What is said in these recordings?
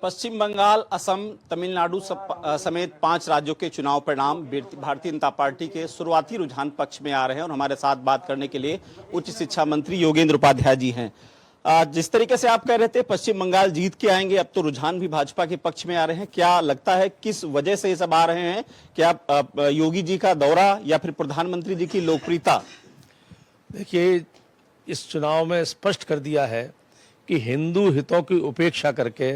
पश्चिम बंगाल, असम, तमिलनाडु समेत 5 राज्यों के चुनाव परिणाम भारतीय जनता पार्टी के शुरुआती रुझान पक्ष में आ रहे हैं और हमारे साथ बात करने के लिए उच्च शिक्षा मंत्री योगेंद्र उपाध्याय जी हैं। जिस तरीके से आप कह रहे थे पश्चिम बंगाल जीत के आएंगे, अब तो रुझान भी भाजपा के पक्ष में आ रहे हैं। क्या लगता है किस वजह से ये सब आ रहे हैं? क्या योगी जी का दौरा या फिर प्रधानमंत्री जी की लोकप्रियता? देखिए, इस चुनाव में स्पष्ट कर दिया है कि हिंदू हितों की उपेक्षा करके,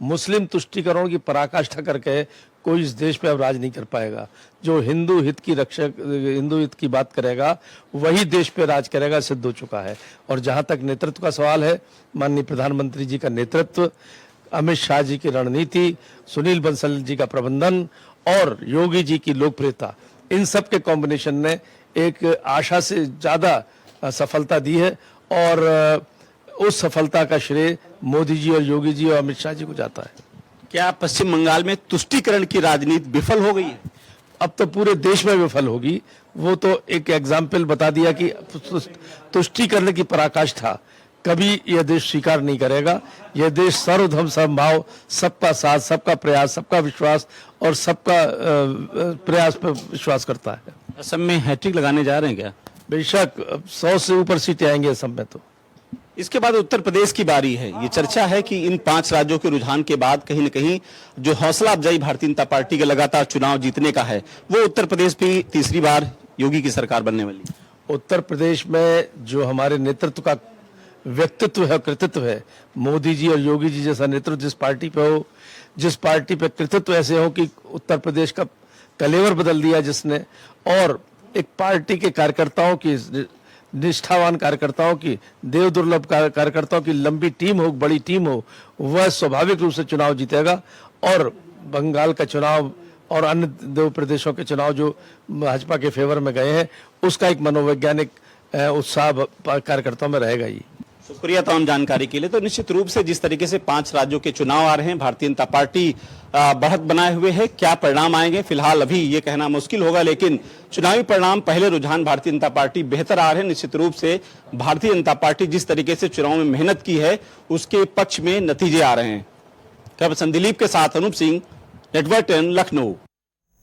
मुस्लिम तुष्टीकरण की पराकाष्ठा करके कोई इस देश पे अब राज नहीं कर पाएगा। जो हिंदू हित की हिंदू हित की बात करेगा वही देश पे राज करेगा, सिद्ध हो चुका है। और जहां तक नेतृत्व का सवाल है, माननीय प्रधानमंत्री जी का नेतृत्व, अमित शाह जी की रणनीति, सुनील बंसल जी का प्रबंधन और योगी जी की लोकप्रियता, इन सब के कॉम्बिनेशन ने एक आशा से ज्यादा सफलता दी है और उस सफलता का श्रेय मोदी जी और योगी जी और अमित शाह जी को जाता है। क्या पश्चिम बंगाल में तुष्टीकरण की राजनीति विफल हो गई है? अब तो पूरे देश में विफल होगी। वो तो एक एग्जाम्पल बता दिया कि तुष्टीकरण की पराकाष्ठा कभी यह देश स्वीकार नहीं करेगा। यह देश सर्वधर्म समभाव, सबका साथ, सबका प्रयास, सबका विश्वास और सबका प्रयास पर विश्वास करता है। असम में हैट्रिक लगाने जा रहे हैं क्या? बेशक 100 से ऊपर सीटें आएंगे असम में। तो इसके बाद उत्तर प्रदेश की बारी है। ये चर्चा है कि इन 5 राज्यों के रुझान के बाद कहीं न कहीं जो हौसला अफजाई भारतीय जनता पार्टी के लगातार चुनाव जीतने का है, वो उत्तर प्रदेश भी तीसरी बार योगी की सरकार बनने वाली। उत्तर प्रदेश में जो हमारे नेतृत्व का व्यक्तित्व है, कृतित्व है, मोदी जी और योगी जी जैसा नेतृत्व जिस पार्टी पे हो, जिस पार्टी पे कृतित्व ऐसे हो कि उत्तर प्रदेश का कलेवर बदल दिया जिसने, और एक पार्टी के कार्यकर्ताओं की, निष्ठावान कार्यकर्ताओं की, देव दुर्लभ कार्यकर्ताओं की लंबी टीम हो, बड़ी टीम हो, वह स्वाभाविक रूप से चुनाव जीतेगा। और बंगाल का चुनाव और अन्य 2 प्रदेशों के चुनाव जो भाजपा के फेवर में गए हैं, उसका एक मनोवैज्ञानिक उत्साह कार्यकर्ताओं में रहेगा ही। शुक्रिया तमाम जानकारी के लिए। तो निश्चित रूप से जिस तरीके से 5 राज्यों के चुनाव आ रहे हैं, भारतीय जनता पार्टी बढ़त बनाए हुए है। क्या परिणाम आएंगे फिलहाल अभी ये कहना मुश्किल होगा, लेकिन चुनावी परिणाम, पहले रुझान भारतीय जनता पार्टी बेहतर आ रहे हैं। निश्चित रूप से भारतीय जनता पार्टी जिस तरीके से चुनाव में मेहनत की है उसके पक्ष में नतीजे आ रहे हैं। कैमरा पर्सन दिलीप के साथ अनूप सिंह, नेटवर्क 10, लखनऊ।